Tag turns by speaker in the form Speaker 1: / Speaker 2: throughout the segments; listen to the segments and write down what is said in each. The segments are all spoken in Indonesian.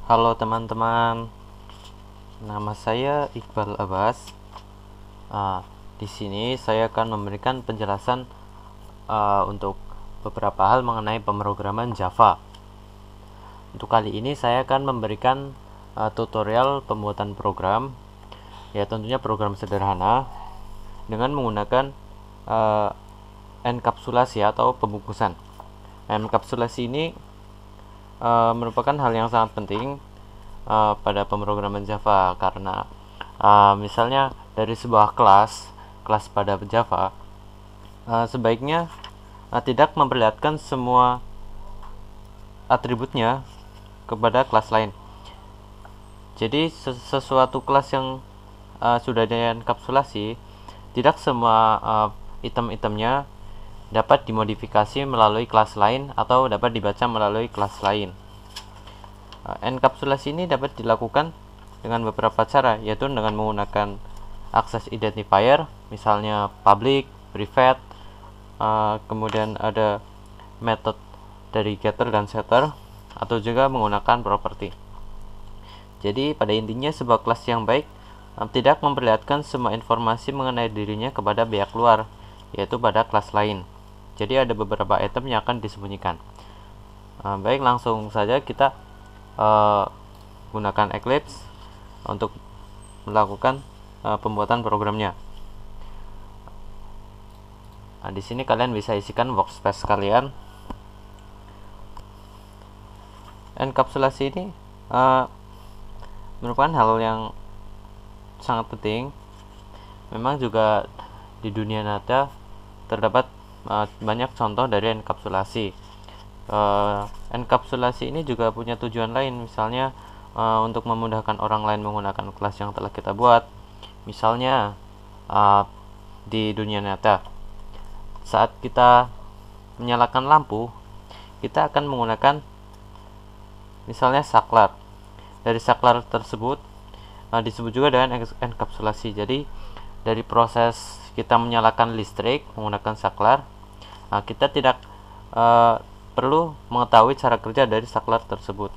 Speaker 1: Halo teman-teman, nama saya Iqbal Abbas. Di sini saya akan memberikan penjelasan untuk beberapa hal mengenai pemrograman Java. Untuk kali ini saya akan memberikan tutorial pembuatan program, ya tentunya program sederhana dengan menggunakan enkapsulasi atau pembungkusan. Enkapsulasi ini merupakan hal yang sangat penting pada pemrograman Java karena misalnya dari sebuah kelas pada Java sebaiknya tidak memperlihatkan semua atributnya kepada kelas lain. Jadi sesuatu kelas yang sudah dienkapsulasi, tidak semua item-itemnya dapat dimodifikasi melalui kelas lain atau dapat dibaca melalui kelas lain. Enkapsulasi ini dapat dilakukan dengan beberapa cara, yaitu dengan menggunakan access identifier, misalnya public, private, kemudian ada method dari getter dan setter, atau juga menggunakan property. Jadi pada intinya sebuah kelas yang baik tidak memperlihatkan semua informasi mengenai dirinya kepada pihak luar, yaitu pada kelas lain. Jadi ada beberapa item yang akan disembunyikan. Baik, langsung saja kita gunakan Eclipse untuk melakukan pembuatan programnya. Di sini kalian bisa isikan workspace kalian. Enkapsulasi ini merupakan hal yang sangat penting. Memang juga di dunia nyata terdapat banyak contoh dari enkapsulasi. Enkapsulasi ini juga punya tujuan lain, misalnya untuk memudahkan orang lain menggunakan kelas yang telah kita buat. Misalnya di dunia nyata, saat kita menyalakan lampu, kita akan menggunakan misalnya saklar. Dari saklar tersebut disebut juga dengan enkapsulasi. Jadi dari proses kita menyalakan listrik menggunakan saklar, kita tidak perlu mengetahui cara kerja dari saklar tersebut.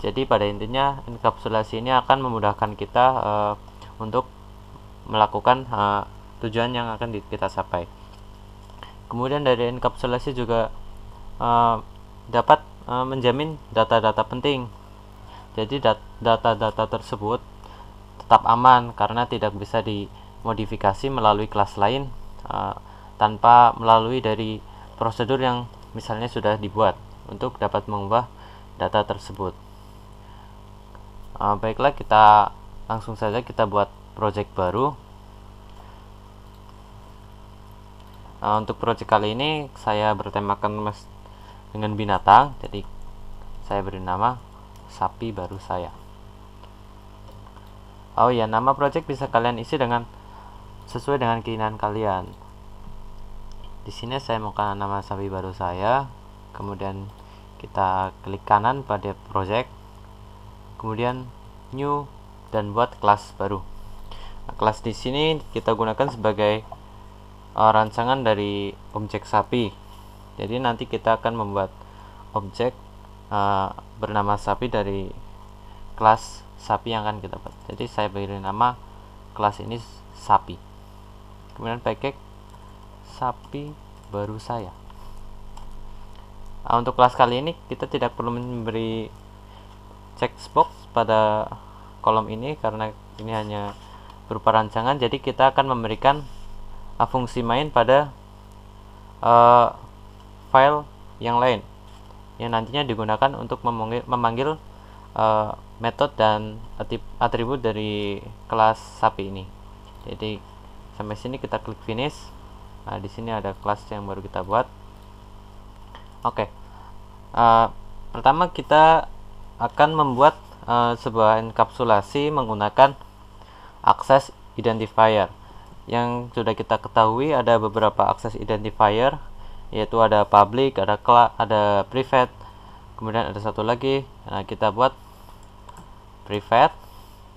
Speaker 1: Jadi pada intinya enkapsulasi ini akan memudahkan kita untuk melakukan tujuan yang akan kita capai. Kemudian dari enkapsulasi juga dapat menjamin data-data penting. Jadi data-data tersebut tetap aman karena tidak bisa dimodifikasi melalui kelas lain tanpa melalui dari prosedur yang misalnya sudah dibuat untuk dapat mengubah data tersebut. Baiklah, kita langsung saja kita buat project baru. Untuk project kali ini saya bertemakan dengan binatang, jadi saya beri nama sapi baru saya. Oh ya, nama project bisa kalian isi dengan sesuai dengan keinginan kalian. Di sini saya mau kasih nama sapi baru saya, kemudian kita klik kanan pada project, kemudian new dan buat kelas baru. Kelas di sini kita gunakan sebagai rancangan dari objek sapi. Jadi nanti kita akan membuat objek bernama sapi dari kelas sapi yang akan kita buat. Jadi saya beri nama kelas ini sapi, kemudian pakai sapi baru saya. Untuk kelas kali ini kita tidak perlu memberi checkbox pada kolom ini karena ini hanya berupa rancangan. Jadi kita akan memberikan fungsi main pada file yang lain yang nantinya digunakan untuk memanggil metode dan atribut dari kelas sapi ini. Jadi sampai sini kita klik finish. Di sini ada kelas yang baru kita buat. Oke. Pertama kita akan membuat sebuah enkapsulasi menggunakan access identifier. Yang sudah kita ketahui ada beberapa access identifier, yaitu ada public, ada private, kemudian ada satu lagi. Kita buat private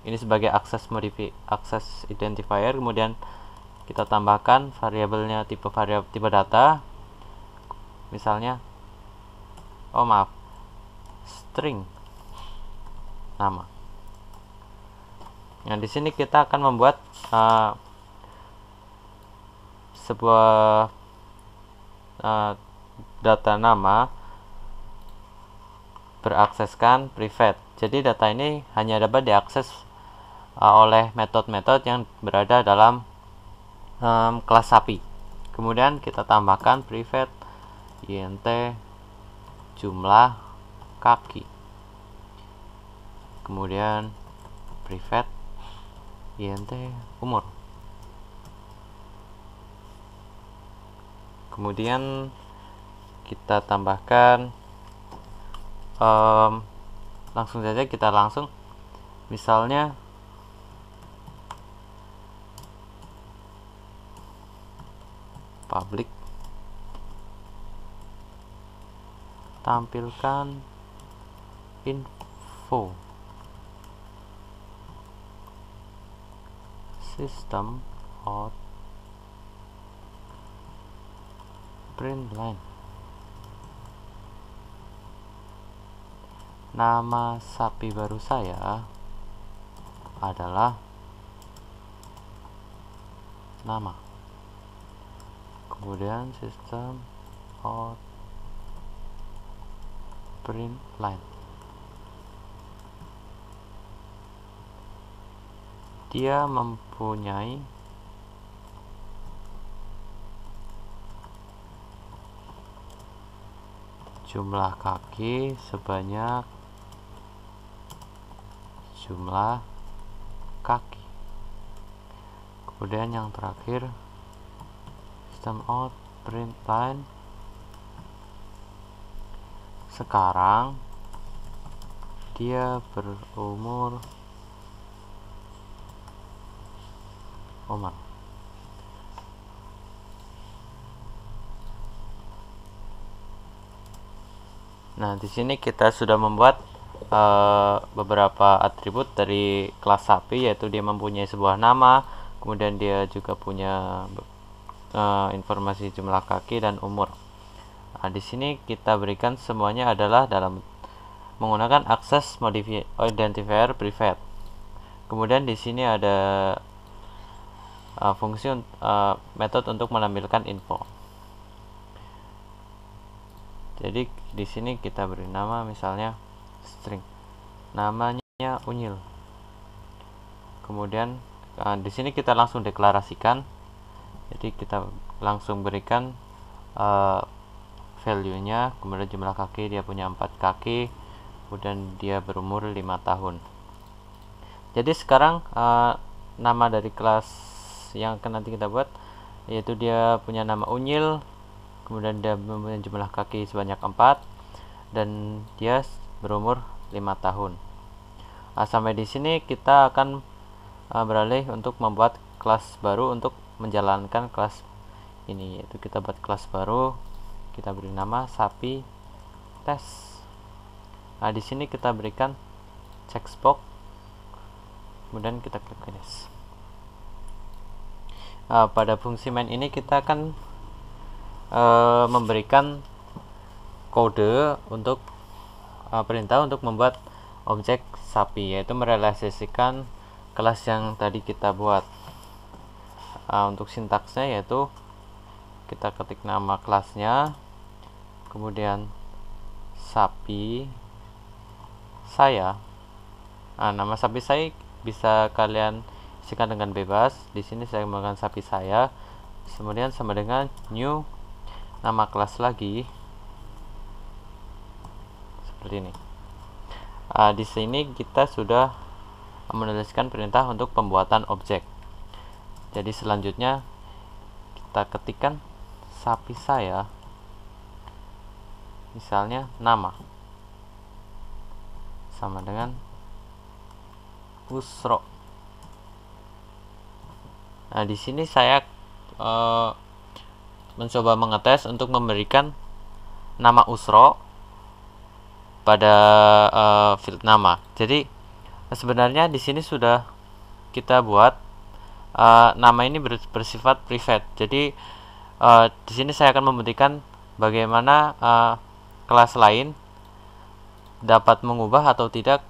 Speaker 1: ini sebagai access identifier, kemudian kita tambahkan variabelnya tipe data, misalnya string. nama. Nah, di sini kita akan membuat sebuah data nama berakseskan private. Jadi data ini hanya dapat diakses oleh metode-metode yang berada dalam kelas API. Kemudian kita tambahkan private int jumlah kaki. Kemudian private int umur. Kemudian kita tambahkan langsung saja kita misalnya public tampilkan info system out print line. Nama sapi baru saya adalah nama. Kemudian system out print line. Dia mempunyai jumlah kaki sebanyak jumlah kaki. Kemudian yang terakhir system out print line. Sekarang dia berumur Umar. Nah, di sini kita sudah membuat beberapa atribut dari kelas sapi, yaitu dia mempunyai sebuah nama, kemudian dia juga punya informasi jumlah kaki dan umur. Nah, di sini kita berikan semuanya adalah dalam menggunakan access identifier private. Kemudian di sini ada fungsi metode untuk menampilkan info. Jadi di sini kita beri nama misalnya string, namanya Unyil. Kemudian di sini kita langsung deklarasikan. Jadi kita langsung berikan value-nya, kemudian jumlah kaki, dia punya 4 kaki, kemudian dia berumur 5 tahun. Jadi sekarang nama dari kelas yang akan nanti kita buat, yaitu dia punya nama Unyil, kemudian dia mempunyai jumlah kaki sebanyak 4, dan dia berumur 5 tahun. Sampai di sini kita akan beralih untuk membuat kelas baru untuk menjalankan kelas ini, yaitu kita buat kelas baru, kita beri nama sapi tes. Nah, di sini kita berikan checkbox, kemudian kita klik finish. Pada fungsi main ini kita akan memberikan kode untuk perintah untuk membuat objek sapi, yaitu merealisasikan kelas yang tadi kita buat. Untuk sintaksnya yaitu kita ketik nama kelasnya, kemudian sapi saya. Nama sapi saya bisa kalian isikan dengan bebas. Di sini saya menggunakan sapi saya, kemudian sama dengan new nama kelas lagi seperti ini. Di sini kita sudah menuliskan perintah untuk pembuatan objek. Jadi selanjutnya kita ketikkan sapi saya, misalnya nama sama dengan Usro. Nah, di sini saya mencoba mengetes untuk memberikan nama Usro pada field nama. Jadi sebenarnya di sini sudah kita buat nama ini bersifat private. Jadi di sini saya akan membuktikan bagaimana kelas lain dapat mengubah atau tidak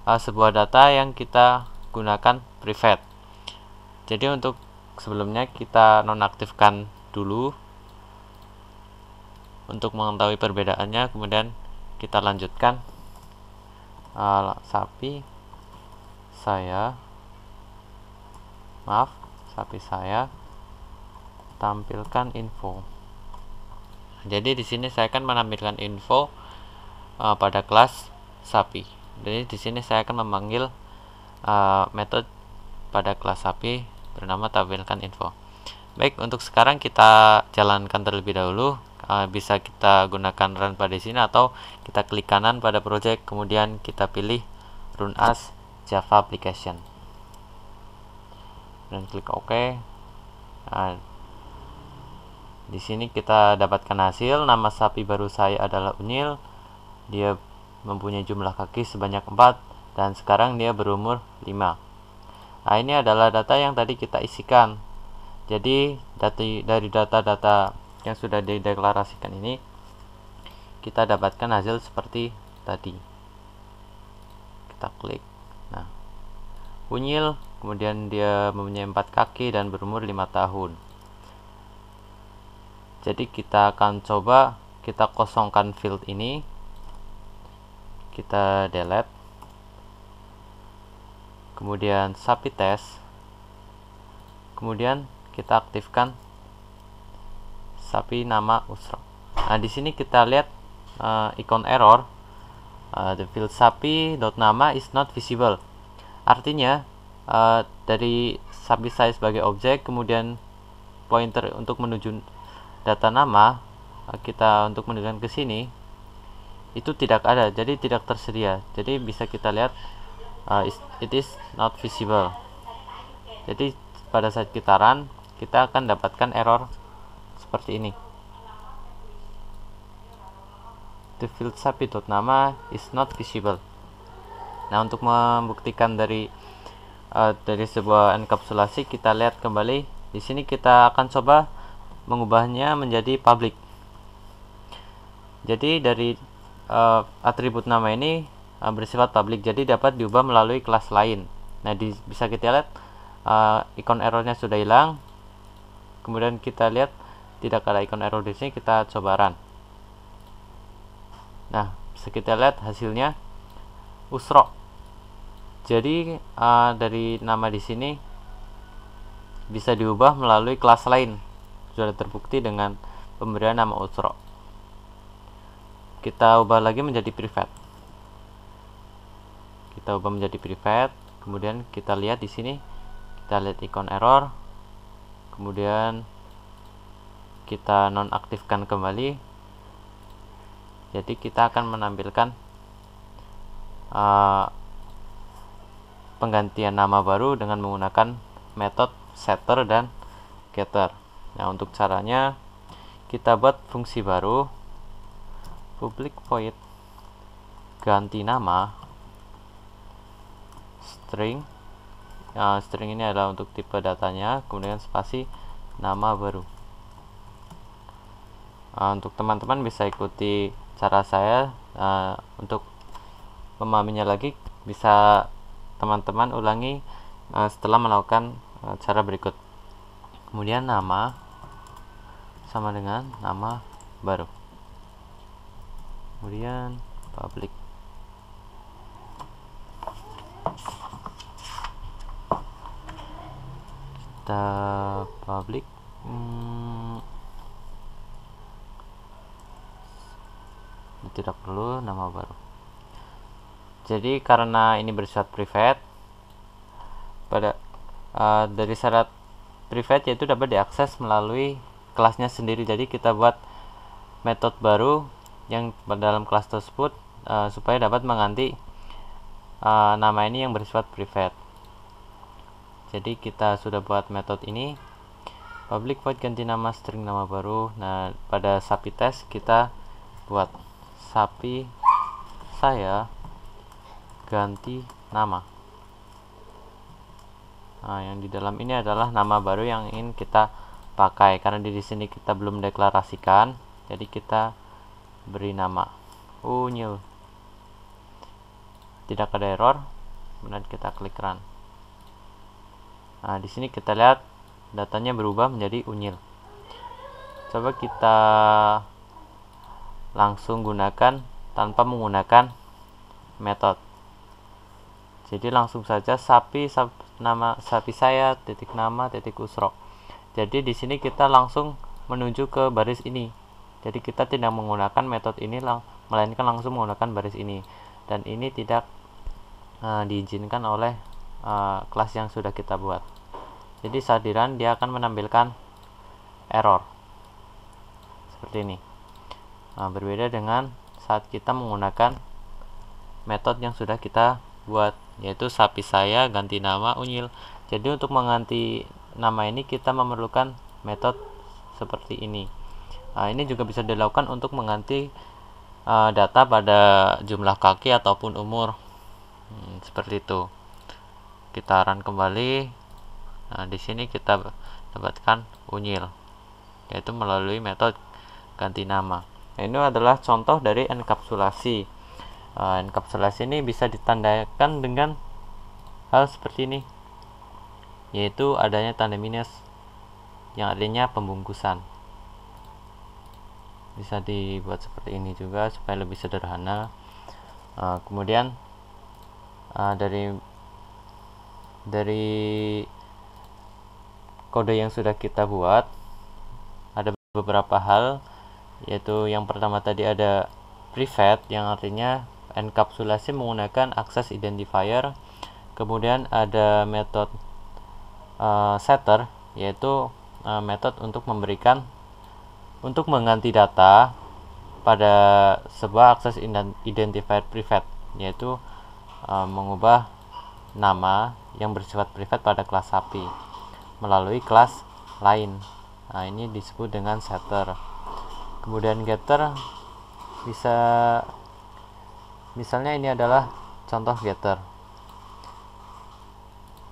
Speaker 1: sebuah data yang kita gunakan private. Jadi untuk sebelumnya kita nonaktifkan dulu untuk mengetahui perbedaannya, kemudian kita lanjutkan. Sapi saya tampilkan info. Jadi di sini saya akan menampilkan info pada kelas sapi. Jadi di sini saya akan memanggil metode pada kelas sapi bernama tampilkan info. Baik, untuk sekarang kita jalankan terlebih dahulu. Bisa kita gunakan run pada sini atau kita klik kanan pada project, kemudian kita pilih run as Java application dan klik OK. Di sini kita dapatkan hasil. Nama sapi baru saya adalah Unyil. Dia mempunyai jumlah kaki sebanyak 4 dan sekarang dia berumur 5. Nah, ini adalah data yang tadi kita isikan. Jadi dari data-data yang sudah dideklarasikan ini, kita dapatkan hasil seperti tadi. Kita klik. Nah, Unyil, kemudian dia mempunyai 4 kaki dan berumur 5 tahun. Jadi kita akan coba kita kosongkan field ini, kita delete, kemudian sapi tes, kemudian kita aktifkan sapi nama Usro. Nah, di sini kita lihat ikon error, the field sapi.nama is not visible. Artinya dari sapi saya sebagai objek, kemudian pointer untuk menuju data nama kita untuk menunjukkan ke sini itu tidak ada, jadi tidak tersedia. Jadi bisa kita lihat it is not visible. Jadi pada saat kita run, kita akan dapatkan error seperti ini. The field sapi.nama is not visible. Nah, untuk membuktikan dari sebuah enkapsulasi, kita lihat kembali di sini. Kita akan coba mengubahnya menjadi public. Jadi dari atribut nama ini bersifat public, jadi dapat diubah melalui kelas lain. Nah, bisa kita lihat ikon errornya sudah hilang. Kemudian kita lihat tidak ada ikon error di sini. Kita coba run. Nah, bisa kita lihat hasilnya Usro. Jadi dari nama di sini bisa diubah melalui kelas lain. Sudah terbukti dengan pemberian nama Usro. Kita ubah lagi menjadi private. Kemudian kita lihat di sini, kita lihat ikon error. Kemudian kita nonaktifkan kembali. Jadi kita akan menampilkan penggantian nama baru dengan menggunakan metode setter dan getter. Nah, untuk caranya kita buat fungsi baru, public void ganti nama string. String ini adalah untuk tipe datanya, kemudian spasi nama baru. Untuk teman-teman bisa ikuti cara saya. Untuk memahaminya lagi, bisa teman-teman ulangi setelah melakukan cara berikut. Kemudian nama sama dengan nama baru, kemudian public. Kita public tidak perlu nama baru. Jadi karena ini bersifat private, dari syarat private yaitu dapat diakses melalui kelasnya sendiri. Jadi kita buat metode baru yang dalam kelas tersebut supaya dapat mengganti nama ini yang bersifat private. Jadi kita sudah buat metode ini, public void ganti nama string nama baru. Nah, pada sapi tes kita buat sapi saya ganti nama. Nah, yang di dalam ini adalah nama baru yang ingin kita pakai. Karena di sini kita belum deklarasikan, jadi kita beri nama Unyil. Tidak ada error. kemudian kita klik run. Nah, di sini kita lihat datanya berubah menjadi unyil. Coba kita langsung gunakan tanpa menggunakan metode. Jadi langsung saja nama sapi saya titik nama titik usro. Jadi di sini kita langsung menuju ke baris ini. Jadi kita tidak menggunakan metode ini, melainkan langsung menggunakan baris ini. Dan ini tidak diizinkan oleh kelas yang sudah kita buat. Jadi saat di run dia akan menampilkan error seperti ini. Berbeda dengan saat kita menggunakan metode yang sudah kita buat, yaitu sapi saya ganti nama unyil. Jadi untuk mengganti nama ini kita memerlukan metode seperti ini. Ini juga bisa dilakukan untuk mengganti data pada jumlah kaki ataupun umur. Seperti itu. Kita run kembali. Nah, di sini kita dapatkan unyil, yaitu melalui metode ganti nama. Nah, ini adalah contoh dari enkapsulasi. Enkapsulasi ini bisa ditandakan dengan hal seperti ini, yaitu adanya tanda minus yang artinya pembungkusan. Bisa dibuat seperti ini juga supaya lebih sederhana. Kemudian dari kode yang sudah kita buat ada beberapa hal, yaitu yang pertama tadi ada private yang artinya enkapsulasi menggunakan access identifier. Kemudian ada metode setter, yaitu metode untuk mengganti data pada sebuah access identifier private, yaitu mengubah nama yang bersifat private pada kelas sapi melalui kelas lain. Nah, ini disebut dengan setter. Kemudian getter bisa, misalnya ini adalah contoh getter.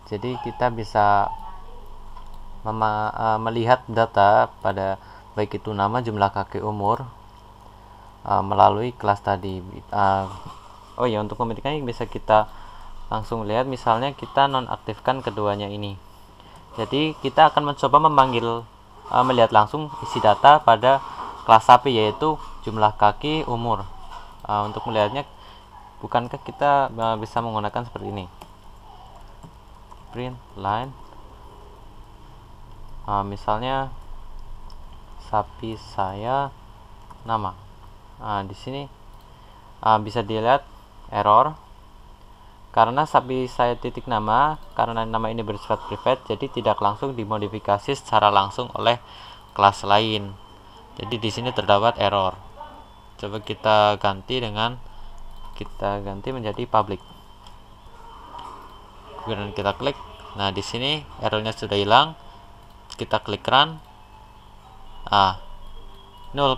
Speaker 1: Jadi kita bisa melihat data pada baik itu nama, jumlah kaki, umur melalui kelas tadi. Oh ya, untuk memetikannya bisa kita langsung lihat, misalnya kita nonaktifkan keduanya ini. Jadi kita akan mencoba melihat langsung isi data pada kelas sapi, yaitu jumlah kaki, umur. Untuk melihatnya, bukankah kita bisa menggunakan seperti ini, print line. Misalnya sapi saya nama. Di sini bisa dilihat error karena sapi saya titik nama, karena nama ini bersifat private, jadi tidak langsung dimodifikasi secara langsung oleh kelas lain. Jadi di sini terdapat error. Coba kita ganti menjadi public. Kemudian kita klik. Nah, di sini errornya sudah hilang. Kita klik run. Nol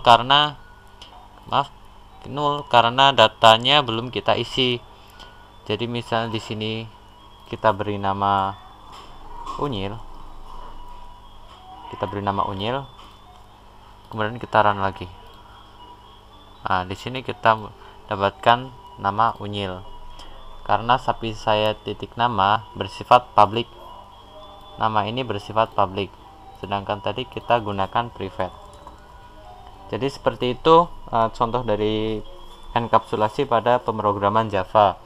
Speaker 1: karena datanya belum kita isi. Jadi misalnya di sini kita beri nama unyil. Kemudian kita run lagi. Di sini kita dapatkan nama unyil. Karena sapi saya titik nama bersifat public. Nama ini bersifat public. Sedangkan tadi kita gunakan private. Jadi seperti itu contoh dari enkapsulasi pada pemrograman Java.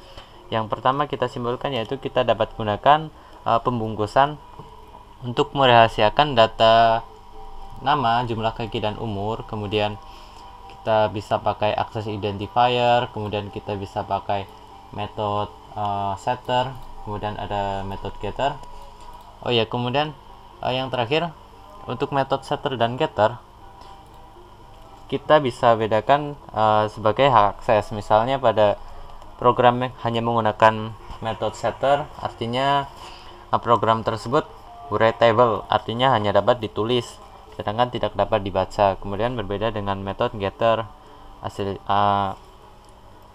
Speaker 1: Yang pertama kita simpulkan, yaitu kita dapat gunakan pembungkusan untuk merahasiakan data nama, jumlah kaki, dan umur. Kemudian kita bisa pakai access identifier, kemudian kita bisa pakai metode setter, kemudian ada metode getter. Oh ya, kemudian yang terakhir, untuk metode setter dan getter kita bisa bedakan sebagai hak akses. Misalnya pada program yang hanya menggunakan metode setter, artinya program tersebut writable, artinya hanya dapat ditulis, sedangkan tidak dapat dibaca. Kemudian berbeda dengan metode getter,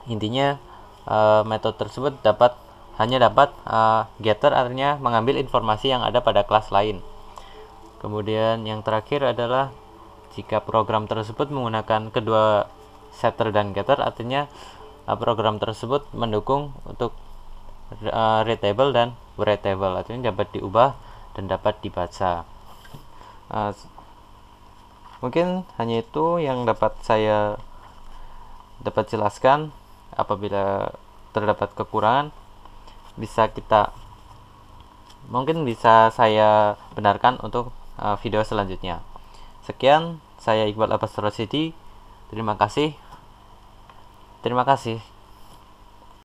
Speaker 1: intinya metode tersebut hanya dapat getter, artinya mengambil informasi yang ada pada kelas lain. Kemudian yang terakhir adalah jika program tersebut menggunakan kedua setter dan getter, artinya program tersebut mendukung untuk readable dan writable, artinya dapat diubah dan dapat dibaca. Mungkin hanya itu yang dapat saya jelaskan. Apabila terdapat kekurangan, mungkin bisa saya benarkan untuk video selanjutnya. Sekian, saya Iqbal Abbas Rosidi. Terima kasih.